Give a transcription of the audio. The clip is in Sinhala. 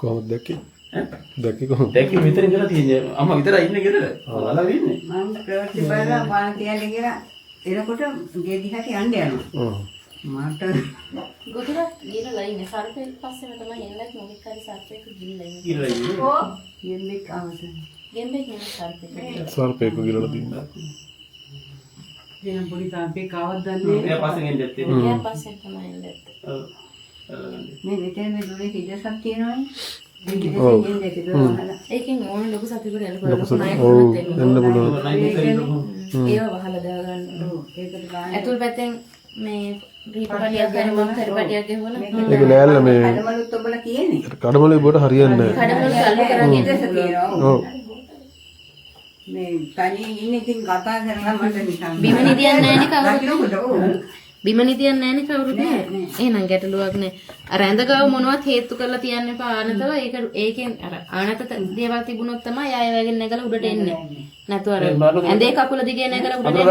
කොහොමද දැක්කේ? දැක්කේ කොහොමද? දැක්කේ මෙතන ඉඳලා තියෙන්නේ. අම්මා විතරයි ඉන්නේ ගෙදර. අලා ඉන්නේ. මම ප්‍රවෘත්ති බලලා පාන තියන්නේ කියලා එනකොට ගේ දිහාට යන්න යනවා. මට ගොඩක් ගිරලා ඉන්නේ. සර්පෙන් පස්සේම තමයි එන්නත් මොකක් හරි සර්පෙක් ගිරලා ඉන්නේ. කියලා ඉන්නේ. ඕ ගෙම්බෙක් ආවද? ගෙම්බෙක් නෙමෙයි සර්පෙක්. සර්පේක ගිරලා තින්නා. දෙන පොඩි තාප්පෙක් ආවද දන්නේ එයා පස්සෙන් එන්නේ නැත්තේ. එයා පස්සෙන් තමයි එන්නේ. ඔව්. මේ මෙතන මේ දුරේ හිඩසක් තියෙනවනේ. ඔව්. ඒකෙන් ඕන ලොකු සතෙකුට එන්න ලොකු පුළුවන්. සතෙක්. ඔව්, එන්න පුළුවන්. ඒව වහලා දාගන්න. ඒකට ගාන ඇතුල් පැත්තෙන් මේ රීපටියක් ගන්න මම කරපටියක් ගෙවුණා. ඒක නෑල්ල මේ කඩමලුත් ඔබලා කියන්නේ. කඩමලේ බොට හරියන්නේ නැහැ. කඩවල අල්ල කරන් හිඩස තියෙනවා. ඔව්. මේ තනියෙන් ඉන්නේ ඉතින් කතා කරලා මට නිකන් බිම නිදියන්නේ නැහැනේ කවුරුත්. දකින්නකොට ඔව්. බිම නිදියන්නේ නැහැනේ කවුරුත්. එහෙනම් ගැටලුවක් නෑ. අර ඇඳගාව මොනවත් හේතු කරලා තියන්න එපා ආනතව. ඒක ඒකෙන් අර ආනත දේවල් තිබුණොත් තමයි ආයෙ වැගෙන් නැගලා උඩට එන්නේ. නැතු අර ඇඳේ කකුල දිගේ නැගලා උඩට එන්න